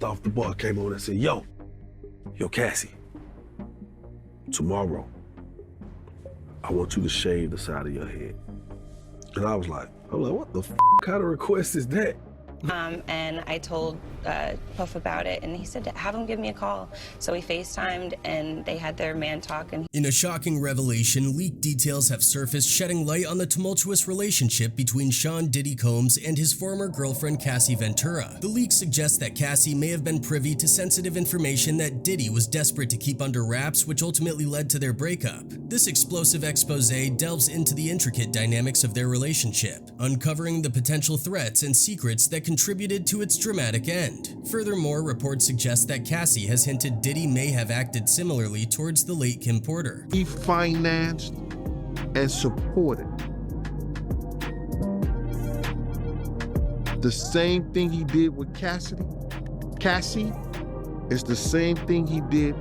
off the bar came on and said, yo, Cassie, tomorrow, I want you to shave the side of your head. And I was like, what the kind of request is that? And I told Puff about it, and he said to have him give me a call. So we FaceTimed, and they had their man talk. And in a shocking revelation, leaked details have surfaced, shedding light on the tumultuous relationship between Sean Diddy Combs and his former girlfriend Cassie Ventura. The leak suggests that Cassie may have been privy to sensitive information that Diddy was desperate to keep under wraps, which ultimately led to their breakup. This explosive expose delves into the intricate dynamics of their relationship, uncovering the potential threats and secrets that contributed to its dramatic end. Furthermore, reports suggest that Cassie has hinted Diddy may have acted similarly towards the late Kim Porter. He financed and supported the same thing he did with Cassidy. Cassie is the same thing he did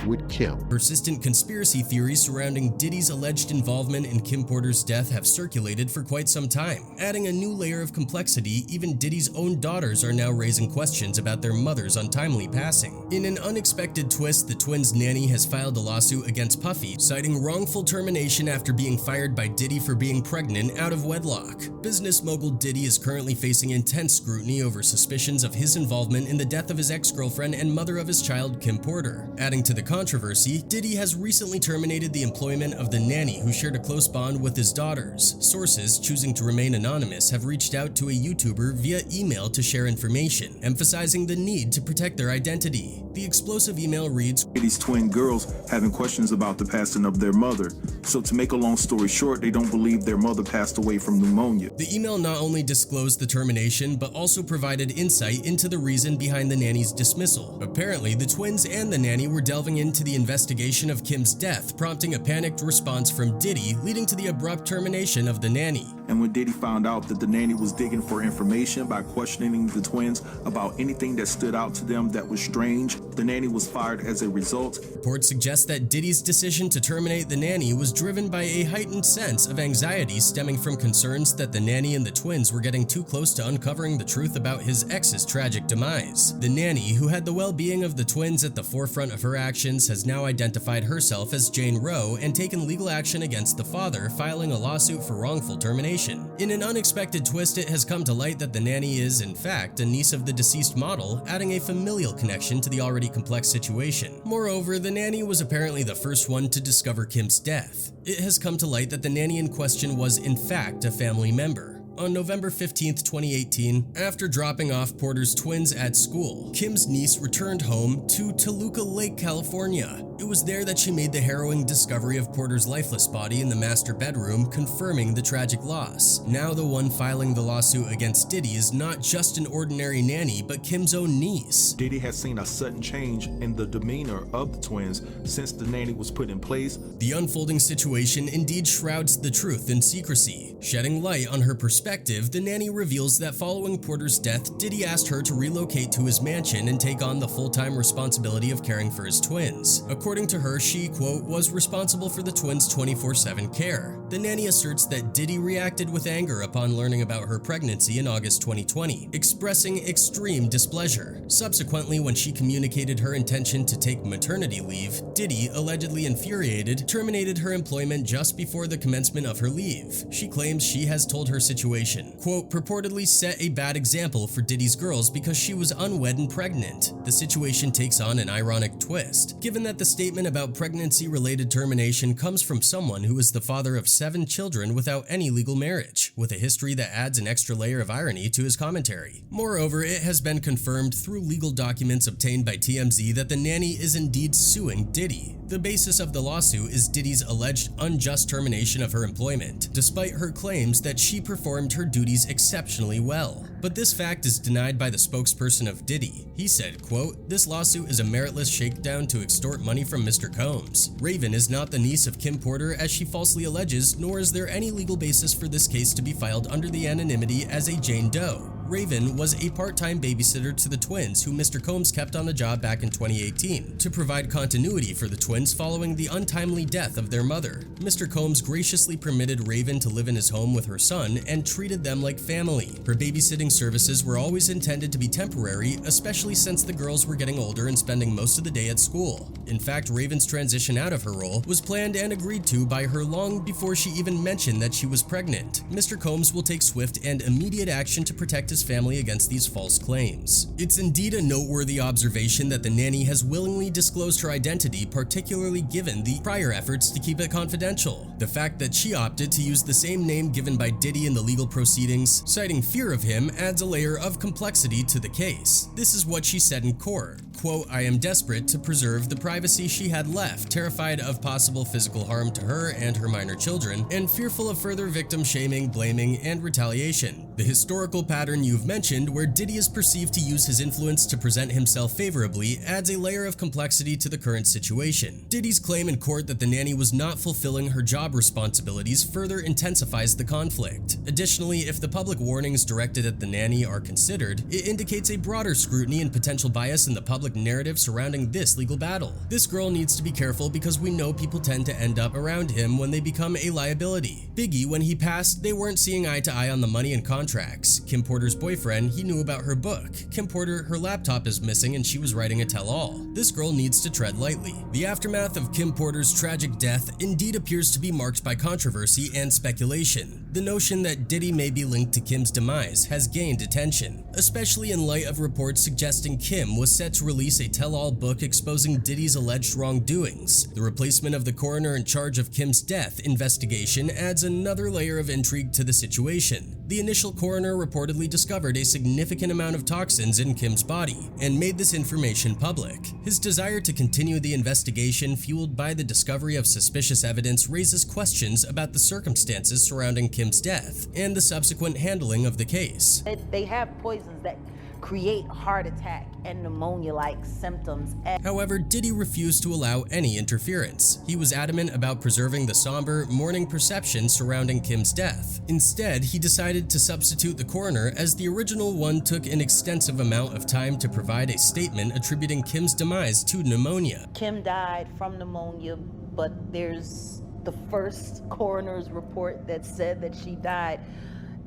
with Kim. Persistent conspiracy theories surrounding Diddy's alleged involvement in Kim Porter's death have circulated for quite some time. Adding a new layer of complexity, even Diddy's own daughters are now raising questions about their mother's untimely passing. In an unexpected twist, the twins' nanny has filed a lawsuit against Puffy, citing wrongful termination after being fired by Diddy for being pregnant out of wedlock. Business mogul Diddy is currently facing intense scrutiny over suspicions of his involvement in the death of his ex-girlfriend and mother of his child, Kim Porter. Adding to the controversy, Diddy has recently terminated the employment of the nanny who shared a close bond with his daughters. Sources, choosing to remain anonymous, have reached out to a YouTuber via email to share information, emphasizing the need to protect their identity. The explosive email reads, These twin girls having questions about the passing of their mother. So to make a long story short, they don't believe their mother passed away from pneumonia. The email not only disclosed the termination, but also provided insight into the reason behind the nanny's dismissal. Apparently, the twins and the nanny were delving into the investigation of Kim's death, prompting a panicked response from Diddy, leading to the abrupt termination of the nanny. And when Diddy found out that the nanny was digging for information by questioning the twins about anything that stood out to them that was strange, the nanny was fired as a result. Reports suggest that Diddy's decision to terminate the nanny was driven by a heightened sense of anxiety stemming from concerns that the nanny and the twins were getting too close to uncovering the truth about his ex's tragic demise. The nanny, who had the well-being of the twins at the forefront of her actions, has now identified herself as Jane Roe and taken legal action against the father, filing a lawsuit for wrongful termination. In an unexpected twist, it has come to light that the nanny is, in fact, a niece of the deceased model, adding a familial connection to the already complex situation. Moreover, the nanny was apparently the first one to discover Kim's death. It has come to light that the nanny in question was, in fact, a family member. On November 15, 2018, after dropping off Porter's twins at school, Kim's niece returned home to Toluca Lake, California. It was there that she made the harrowing discovery of Porter's lifeless body in the master bedroom, confirming the tragic loss. Now the one filing the lawsuit against Diddy is not just an ordinary nanny, but Kim's own niece. Diddy has seen a sudden change in the demeanor of the twins since the nanny was put in place. The unfolding situation indeed shrouds the truth in secrecy. Shedding light on her perspective, the nanny reveals that following Porter's death, Diddy asked her to relocate to his mansion and take on the full-time responsibility of caring for his twins. According to her, she, quote, was responsible for the twins' 24/7 care. The nanny asserts that Diddy reacted with anger upon learning about her pregnancy in August 2020, expressing extreme displeasure. Subsequently, when she communicated her intention to take maternity leave, Diddy, allegedly infuriated, terminated her employment just before the commencement of her leave. She claims she has told her situation, quote, purportedly set a bad example for Diddy's girls because she was unwed and pregnant. The situation takes on an ironic twist, given that the statement about pregnancy-related termination comes from someone who is the father of 7 children without any legal marriage, with a history that adds an extra layer of irony to his commentary. Moreover, it has been confirmed through legal documents obtained by TMZ that the nanny is indeed suing Diddy. The basis of the lawsuit is Diddy's alleged unjust termination of her employment, despite her claims that she performed her duties exceptionally well. But this fact is denied by the spokesperson of Diddy. He said, quote, this lawsuit is a meritless shakedown to extort money from Mr. Combs. Raven is not the niece of Kim Porter as she falsely alleges, nor is there any legal basis for this case to be filed under the anonymity as a Jane Doe. Raven was a part-time babysitter to the twins who Mr. Combs kept on the job back in 2018 to provide continuity for the twins following the untimely death of their mother. Mr. Combs graciously permitted Raven to live in his home with her son and treated them like family. Her babysitting services were always intended to be temporary, especially since the girls were getting older and spending most of the day at school. In fact, Raven's transition out of her role was planned and agreed to by her long before she even mentioned that she was pregnant. Mr. Combs will take swift and immediate action to protect his family against these false claims. It's indeed a noteworthy observation that the nanny has willingly disclosed her identity, particularly given the prior efforts to keep it confidential. The fact that she opted to use the same name given by Diddy in the legal proceedings, citing fear of him, adds a layer of complexity to the case. This is what she said in court. Quote, "I am desperate to preserve the privacy she had left, terrified of possible physical harm to her and her minor children, and fearful of further victim shaming, blaming, and retaliation. The historical pattern you've mentioned, where Diddy is perceived to use his influence to present himself favorably, adds a layer of complexity to the current situation. Diddy's claim in court that the nanny was not fulfilling her job responsibilities further intensifies the conflict. Additionally, if the public warnings directed at the nanny are considered, it indicates a broader scrutiny and potential bias in the public narrative surrounding this legal battle. This girl needs to be careful because we know people tend to end up around him when they become a liability. Biggie, when he passed, they weren't seeing eye to eye on the money and contracts. Kim Porter's boyfriend, he knew about her book. Kim Porter, her laptop is missing and she was writing a tell-all. This girl needs to tread lightly. The aftermath of Kim Porter's tragic death indeed appears to be marked by controversy and speculation. The notion that Diddy may be linked to Kim's demise has gained attention, especially in light of reports suggesting Kim was set to release a tell-all book exposing Diddy's alleged wrongdoings. The replacement of the coroner in charge of Kim's death investigation adds another layer of intrigue to the situation. The initial coroner reportedly discovered a significant amount of toxins in Kim's body and made this information public. His desire to continue the investigation, fueled by the discovery of suspicious evidence, raises questions about the circumstances surrounding Kim's death and the subsequent handling of the case. They have poisons that create heart attack and pneumonia-like symptoms. However, Diddy refused to allow any interference. He was adamant about preserving the somber, mourning perception surrounding Kim's death. Instead, he decided to substitute the coroner, as the original one took an extensive amount of time to provide a statement attributing Kim's demise to pneumonia. Kim died from pneumonia, but there's the first coroner's report that said that she died.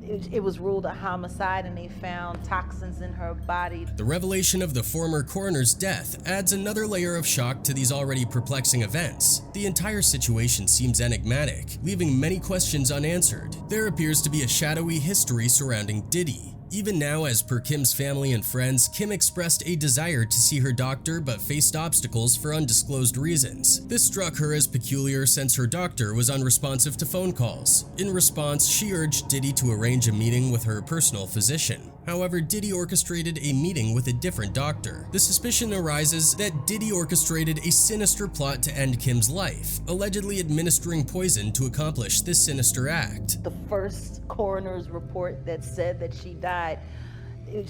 It was ruled a homicide and they found toxins in her body. The revelation of the former coroner's death adds another layer of shock to these already perplexing events. The entire situation seems enigmatic, leaving many questions unanswered. There appears to be a shadowy history surrounding Diddy. Even now, as per Kim's family and friends, Kim expressed a desire to see her doctor but faced obstacles for undisclosed reasons. This struck her as peculiar since her doctor was unresponsive to phone calls. In response, she urged Diddy to arrange a meeting with her personal physician. However, Diddy orchestrated a meeting with a different doctor. The suspicion arises that Diddy orchestrated a sinister plot to end Kim's life, allegedly administering poison to accomplish this sinister act. The first coroner's report that said that she died,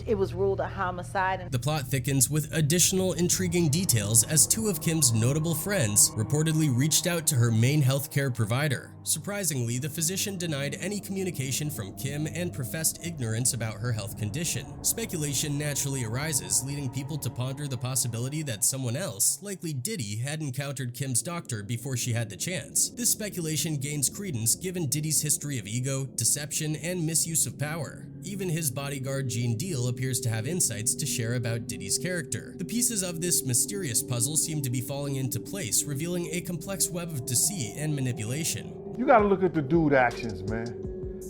it was ruled a homicide. The plot thickens with additional intriguing details as two of Kim's notable friends reportedly reached out to her main healthcare provider. Surprisingly, the physician denied any communication from Kim and professed ignorance about her health condition. Speculation naturally arises, leading people to ponder the possibility that someone else, likely Diddy, had encountered Kim's doctor before she had the chance. This speculation gains credence given Diddy's history of ego, deception, and misuse of power. Even his bodyguard Gene Deal appears to have insights to share about Diddy's character. The pieces of this mysterious puzzle seem to be falling into place, revealing a complex web of deceit and manipulation. You gotta look at the dude's actions, man.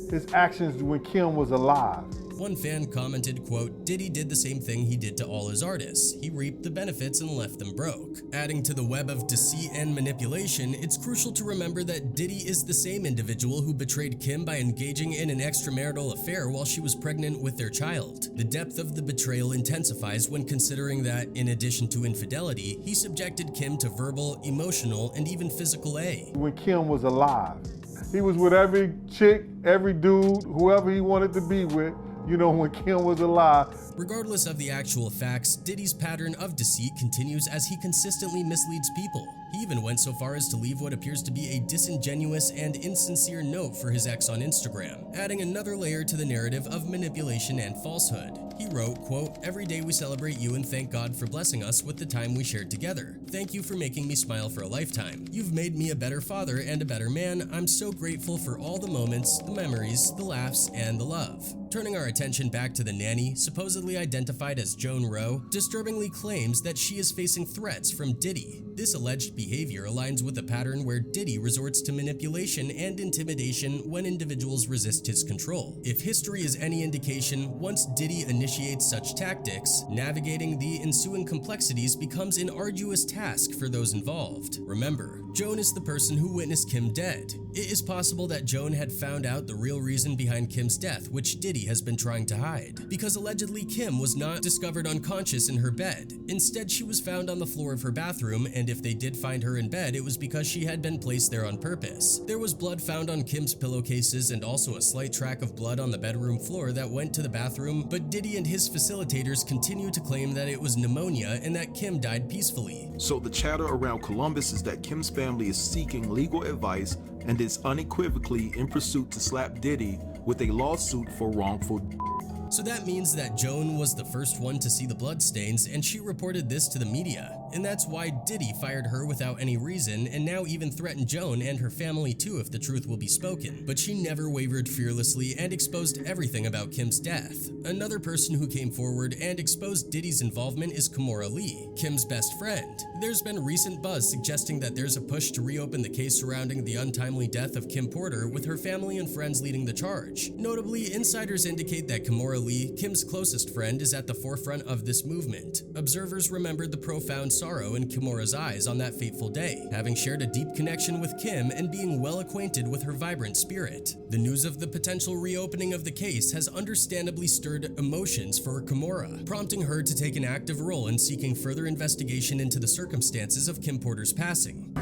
His actions when Kim was alive. One fan commented, quote, "Diddy did the same thing he did to all his artists. He reaped the benefits and left them broke." Adding to the web of deceit and manipulation, it's crucial to remember that Diddy is the same individual who betrayed Kim by engaging in an extramarital affair while she was pregnant with their child. The depth of the betrayal intensifies when considering that, in addition to infidelity, he subjected Kim to verbal, emotional, and even physical aid. When Kim was alive, he was with every chick, every dude, whoever he wanted to be with, you know, when Kim was alive. Regardless of the actual facts, Diddy's pattern of deceit continues as he consistently misleads people. He even went so far as to leave what appears to be a disingenuous and insincere note for his ex on Instagram, adding another layer to the narrative of manipulation and falsehood. He wrote, quote, "Every day we celebrate you and thank God for blessing us with the time we shared together. Thank you for making me smile for a lifetime. You've made me a better father and a better man. I'm so grateful for all the moments, the memories, the laughs, and the love." Turning our attention back to the nanny, supposedly identified as Joan Rowe, disturbingly claims that she is facing threats from Diddy. This alleged behavior aligns with a pattern where Diddy resorts to manipulation and intimidation when individuals resist his control. If history is any indication, once Diddy initiates such tactics, navigating the ensuing complexities becomes an arduous task for those involved. Remember, Joan is the person who witnessed Kim dead. It is possible that Joan had found out the real reason behind Kim's death, which Diddy has been trying to hide. Because allegedly Kim was not discovered unconscious in her bed. Instead, she was found on the floor of her bathroom, and if they did find her in bed, it was because she had been placed there on purpose. There was blood found on Kim's pillowcases and also a slight track of blood on the bedroom floor that went to the bathroom, but Diddy and his facilitators continue to claim that it was pneumonia and that Kim died peacefully. So the chatter around Columbus is that Kim's family is seeking legal advice and is unequivocally in pursuit to slap Diddy with a lawsuit for wrongful. So that means that Joan was the first one to see the bloodstains, and she reported this to the media. And that's why Diddy fired her without any reason, and now even threatened Joan and her family too if the truth will be spoken. But she never wavered fearlessly and exposed everything about Kim's death. Another person who came forward and exposed Diddy's involvement is Kimora Lee, Kim's best friend. There's been recent buzz suggesting that there's a push to reopen the case surrounding the untimely death of Kim Porter, with her family and friends leading the charge. Notably, insiders indicate that Kimora Lee, Kim's closest friend, is at the forefront of this movement. Observers remembered the profound sorrow in Kimora's eyes on that fateful day, having shared a deep connection with Kim and being well acquainted with her vibrant spirit. The news of the potential reopening of the case has understandably stirred emotions for Kimora, prompting her to take an active role in seeking further investigation into the circumstances of Kim Porter's passing.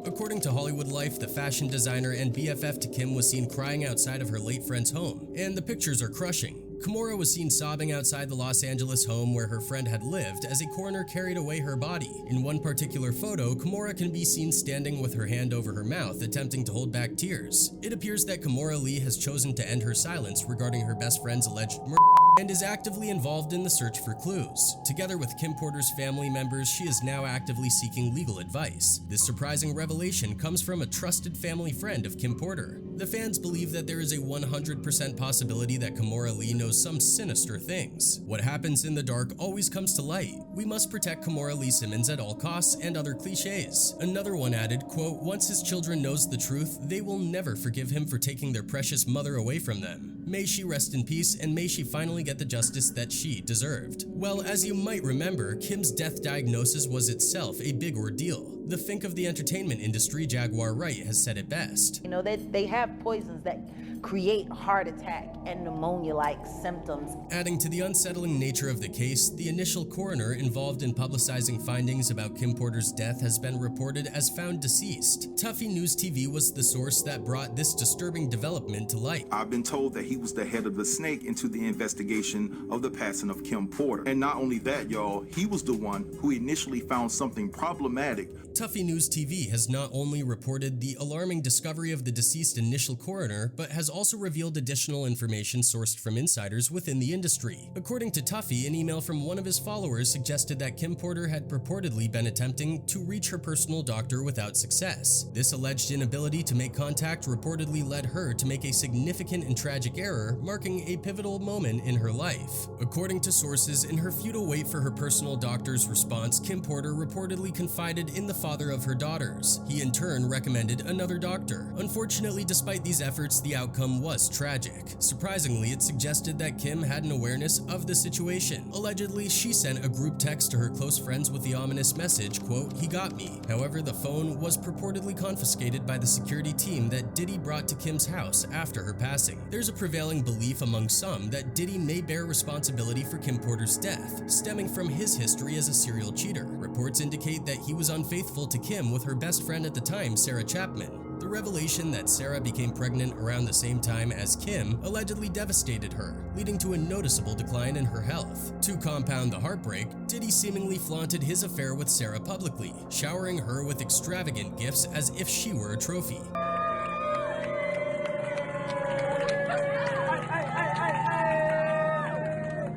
According to Hollywood Life, the fashion designer and BFF to Kim was seen crying outside of her late friend's home, and the pictures are crushing. Kimora was seen sobbing outside the Los Angeles home where her friend had lived as a coroner carried away her body. In one particular photo, Kimora can be seen standing with her hand over her mouth, attempting to hold back tears. It appears that Kimora Lee has chosen to end her silence regarding her best friend's alleged murder and is actively involved in the search for clues. Together with Kim Porter's family members, she is now actively seeking legal advice. This surprising revelation comes from a trusted family friend of Kim Porter. The fans believe that there is a 100% possibility that Kimora Lee knows some sinister things. What happens in the dark always comes to light. We must protect Kimora Lee Simmons at all costs, and other cliches. Another one added, quote, "Once his children knows the truth, they will never forgive him for taking their precious mother away from them. May she rest in peace, and may she finally get the justice that she deserved." Well, as you might remember, Kim's death diagnosis was itself a big ordeal. The think of the entertainment industry, Jaguar Wright, has said it best. You know, they have poisons that create heart attack and pneumonia-like symptoms. Adding to the unsettling nature of the case, the initial coroner involved in publicizing findings about Kim Porter's death has been reported as found deceased. Tuffy News TV was the source that brought this disturbing development to light. I've been told that he was the head of the snake into the investigation of the passing of Kim Porter. And not only that, y'all, he was the one who initially found something problematic. Tuffy News TV has not only reported the alarming discovery of the deceased initial coroner, but has also revealed additional information sourced from insiders within the industry. According to Tuffy, an email from one of his followers suggested that Kim Porter had purportedly been attempting to reach her personal doctor without success. This alleged inability to make contact reportedly led her to make a significant and tragic error, marking a pivotal moment in her life. According to sources, in her futile wait for her personal doctor's response, Kim Porter reportedly confided in the father of her daughters. He in turn recommended another doctor. Unfortunately, despite these efforts, the outcome outcome was tragic. Surprisingly, it suggested that Kim had an awareness of the situation. Allegedly, she sent a group text to her close friends with the ominous message, quote, "He got me." However, the phone was purportedly confiscated by the security team that Diddy brought to Kim's house after her passing. There's a prevailing belief among some that Diddy may bear responsibility for Kim Porter's death, stemming from his history as a serial cheater. Reports indicate that he was unfaithful to Kim with her best friend at the time, Sarah Chapman. The revelation that Sarah became pregnant around the same time as Kim allegedly devastated her, leading to a noticeable decline in her health. To compound the heartbreak, Diddy seemingly flaunted his affair with Sarah publicly, showering her with extravagant gifts as if she were a trophy.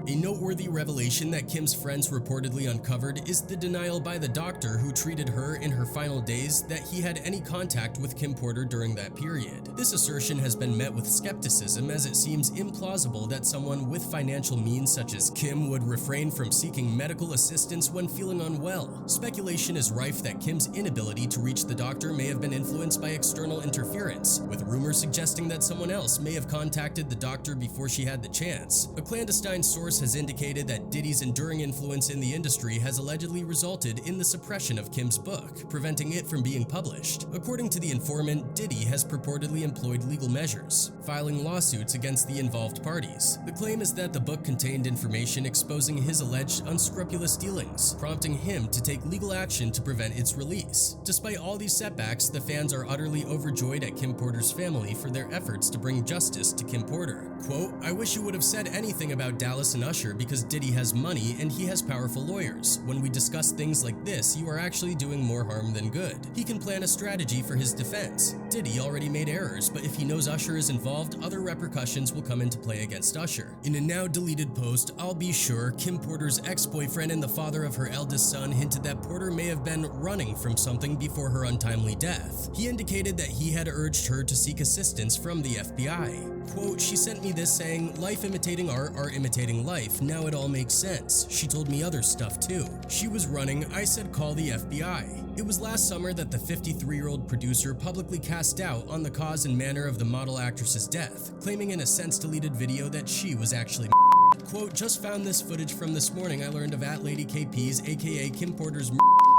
A noteworthy revelation that Kim's friends reportedly uncovered is the denial by the doctor who treated her in her final days that he had any contact with Kim Porter during that period. This assertion has been met with skepticism, as it seems implausible that someone with financial means such as Kim would refrain from seeking medical assistance when feeling unwell. Speculation is rife that Kim's inability to reach the doctor may have been influenced by external interference, with rumors suggesting that someone else may have contacted the doctor before she had the chance. A clandestine source has indicated that Diddy's enduring influence in the industry has allegedly resulted in the suppression of Kim's book, preventing it from being published. According to the informant, Diddy has purportedly employed legal measures, filing lawsuits against the involved parties. The claim is that the book contained information exposing his alleged unscrupulous dealings, prompting him to take legal action to prevent its release. Despite all these setbacks, the fans are utterly overjoyed at Kim Porter's family for their efforts to bring justice to Kim Porter. Quote, "I wish you would have said anything about Dallas and Usher because Diddy has money and he has powerful lawyers. When we discuss things like this, you are actually doing more harm than good. He can plan a strategy for his defense. Diddy already made errors, but if he knows Usher is involved, other repercussions will come into play against Usher." In a now deleted post, I'll be sure, Kim Porter's ex-boyfriend and the father of her eldest son hinted that Porter may have been running from something before her untimely death. He indicated that he had urged her to seek assistance from the FBI. Quote, "She sent me this saying, 'Life imitating art imitating life. Now it all makes sense.' She told me other stuff too. She was running. I said call the FBI." It was last summer that the 53-year-old producer publicly cast doubt on the cause and manner of the model actress's death, claiming in a since-deleted video that she was actually Quote, "Just found this footage from this morning. I learned of @LadyKP's aka Kim Porter's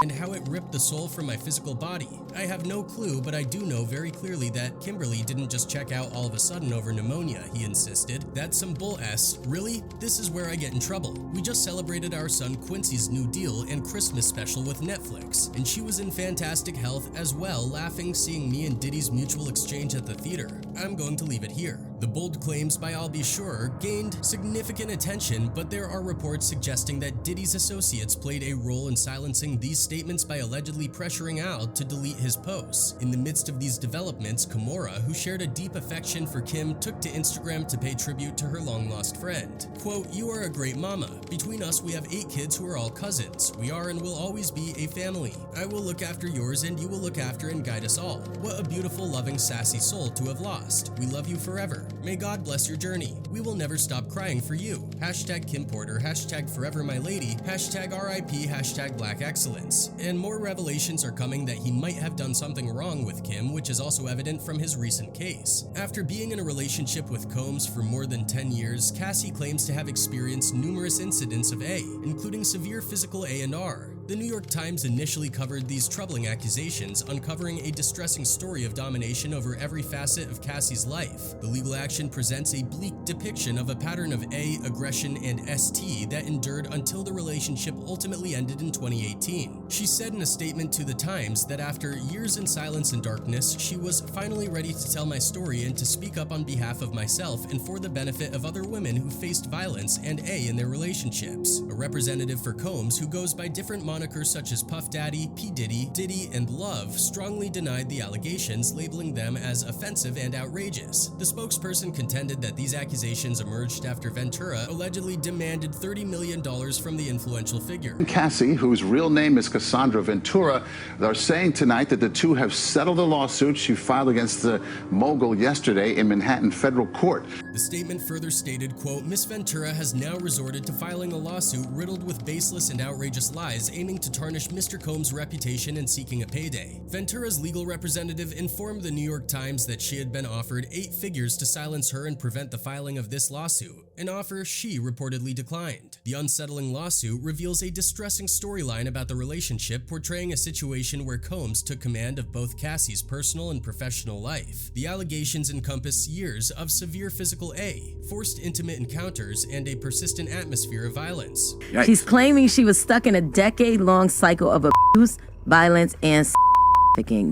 and how it ripped the soul from my physical body. I have no clue, but I do know very clearly that Kimberly didn't just check out all of a sudden over pneumonia," he insisted. "That's some bull s. Really? This is where I get in trouble. We just celebrated our son Quincy's new deal and Christmas special with Netflix, and she was in fantastic health as well, laughing seeing me and Diddy's mutual exchange at the theater. I'm going to leave it here." The bold claims by I'll Be Sure gained significant attention, but there are reports suggesting that Diddy's associates played a role in silencing these statements by allegedly pressuring Al to delete his posts. In the midst of these developments, Kimora, who shared a deep affection for Kim, took to Instagram to pay tribute to her long-lost friend. Quote, "You are a great mama. Between us, we have 8 kids who are all cousins. We are and will always be a family. I will look after yours and you will look after and guide us all. What a beautiful, loving, sassy soul to have lost. We love you forever. May God bless your journey. We will never stop crying for you. Hashtag Kim Porter, hashtag Forever My Lady, hashtag RIP, hashtag Black Excellence." And more revelations are coming that he might have done something wrong with Kim, which is also evident from his recent case. After being in a relationship with Combs for more than 10 years, Cassie claims to have experienced numerous incidents of A, including severe physical A&R. The New York Times initially covered these troubling accusations, uncovering a distressing story of domination over every facet of Cassie's life. The legal action presents a bleak depiction of a pattern of A, aggression, and ST that endured until the relationship ultimately ended in 2018. She said in a statement to the Times that after years in silence and darkness, she was finally ready to tell my story and to speak up on behalf of myself and for the benefit of other women who faced violence and A in their relationships. A representative for Combs, who goes by different monikers such as Puff Daddy, P. Diddy, Diddy, and Love, strongly denied the allegations, labeling them as offensive and outrageous. The spokesperson contended that these accusations emerged after Ventura allegedly demanded $30 million from the influential figure. Cassie, whose real name is Cassandra Ventura, are saying tonight that the two have settled a lawsuit she filed against the mogul yesterday in Manhattan federal court. The statement further stated, quote, "Miss Ventura has now resorted to filing a lawsuit riddled with baseless and outrageous lies aimed aiming to tarnish Mr. Combs' reputation and seeking a payday. Ventura's legal representative informed the New York Times that she had been offered 8 figures to silence her and prevent the filing of this lawsuit, an offer she reportedly declined. The unsettling lawsuit reveals a distressing storyline about the relationship, portraying a situation where Combs took command of both Cassie's personal and professional life. The allegations encompass years of severe physical forced intimate encounters, and a persistent atmosphere of violence. Yikes. She's claiming she was stuck in a decade-long cycle of abuse, violence, and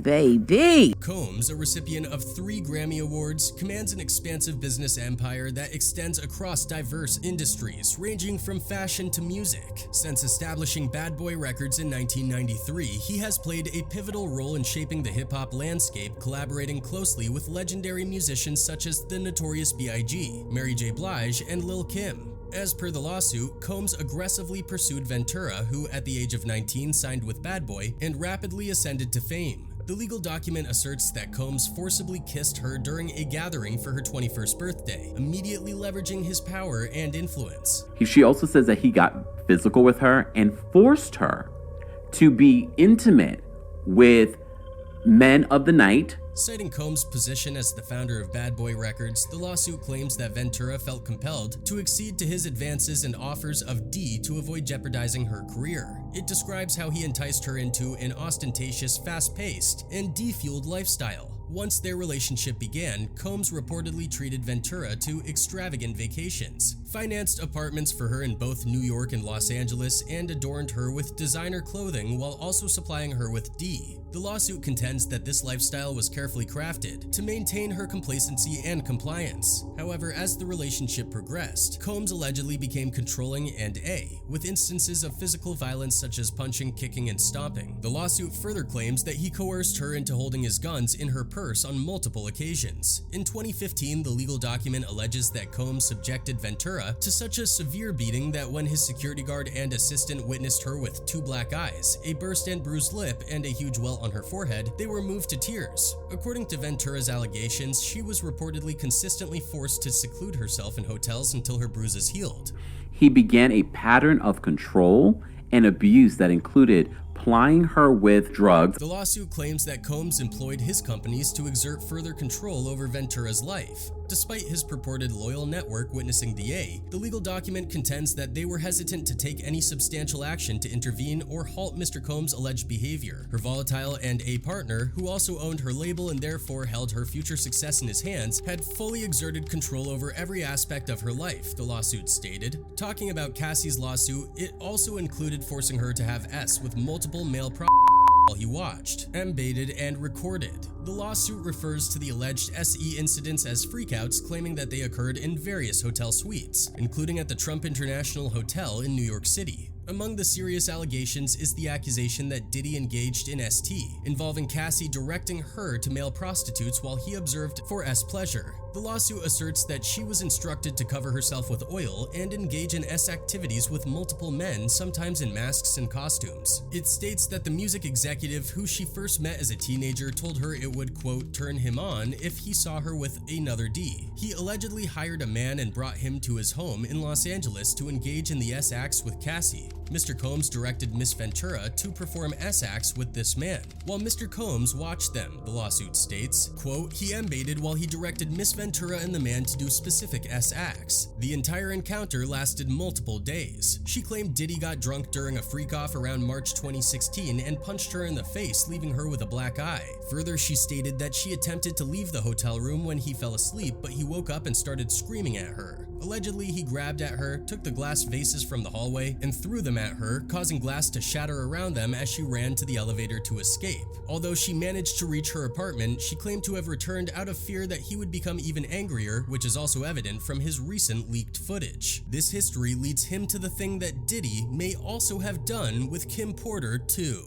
baby. Combs, a recipient of 3 Grammy Awards, commands an expansive business empire that extends across diverse industries, ranging from fashion to music. Since establishing Bad Boy Records in 1993, he has played a pivotal role in shaping the hip-hop landscape, collaborating closely with legendary musicians such as the Notorious B.I.G., Mary J. Blige, and Lil' Kim. As per the lawsuit, Combs aggressively pursued Ventura, who at the age of 19 signed with Bad Boy and rapidly ascended to fame. The legal document asserts that Combs forcibly kissed her during a gathering for her 21st birthday, immediately leveraging his power and influence. She also says that he got physical with her and forced her to be intimate with men of the night. Citing Combs' position as the founder of Bad Boy Records, the lawsuit claims that Ventura felt compelled to accede to his advances and offers of D to avoid jeopardizing her career. It describes how he enticed her into an ostentatious, fast-paced, and D-fueled lifestyle. Once their relationship began, Combs reportedly treated Ventura to extravagant vacations, financed apartments for her in both New York and Los Angeles, and adorned her with designer clothing while also supplying her with D. The lawsuit contends that this lifestyle was carefully crafted to maintain her complacency and compliance. However, as the relationship progressed, Combs allegedly became controlling and with instances of physical violence such as punching, kicking, and stomping. The lawsuit further claims that he coerced her into holding his guns in her purse on multiple occasions. In 2015, the legal document alleges that Combs subjected Ventura to such a severe beating that when his security guard and assistant witnessed her with 2 black eyes, a burst and bruised lip, and a huge welt on her forehead, they were moved to tears. According to Ventura's allegations, she was reportedly consistently forced to seclude herself in hotels until her bruises healed. He began a pattern of control and abuse that included plying her with drugs. The lawsuit claims that Combs employed his companies to exert further control over Ventura's life. Despite his purported loyal network witnessing the legal document contends that they were hesitant to take any substantial action to intervene or halt Mr. Combs' alleged behavior. Her volatile and partner, who also owned her label and therefore held her future success in his hands, had fully exerted control over every aspect of her life, the lawsuit stated. Talking about Cassie's lawsuit, it also included forcing her to have S with multiple male while he watched, baited, and recorded. The lawsuit refers to the alleged SE incidents as freakouts, claiming that they occurred in various hotel suites, including at the Trump International Hotel in New York City. Among the serious allegations is the accusation that Diddy engaged in ST, involving Cassie directing her to male prostitutes while he observed for S pleasure. The lawsuit asserts that she was instructed to cover herself with oil and engage in S activities with multiple men, sometimes in masks and costumes. It states that the music executive who she first met as a teenager told her it would, quote, turn him on if he saw her with another D. He allegedly hired a man and brought him to his home in Los Angeles to engage in the S acts with Cassie. Mr. Combs directed Miss Ventura to perform S acts with this man, while Mr. Combs watched them, the lawsuit states. Quote, he baited while he directed Miss Ventura and the man to do specific S acts. The entire encounter lasted multiple days. She claimed Diddy got drunk during a freak-off around March 2016 and punched her in the face, leaving her with a black eye. Further, she stated that she attempted to leave the hotel room when he fell asleep, but he woke up and started screaming at her. Allegedly, he grabbed at her, took the glass vases from the hallway, and threw them at her, causing glass to shatter around them as she ran to the elevator to escape. Although she managed to reach her apartment, she claimed to have returned out of fear that he would become even angrier, which is also evident from his recent leaked footage. This history leads him to the thing that Diddy may also have done with Kim Porter too.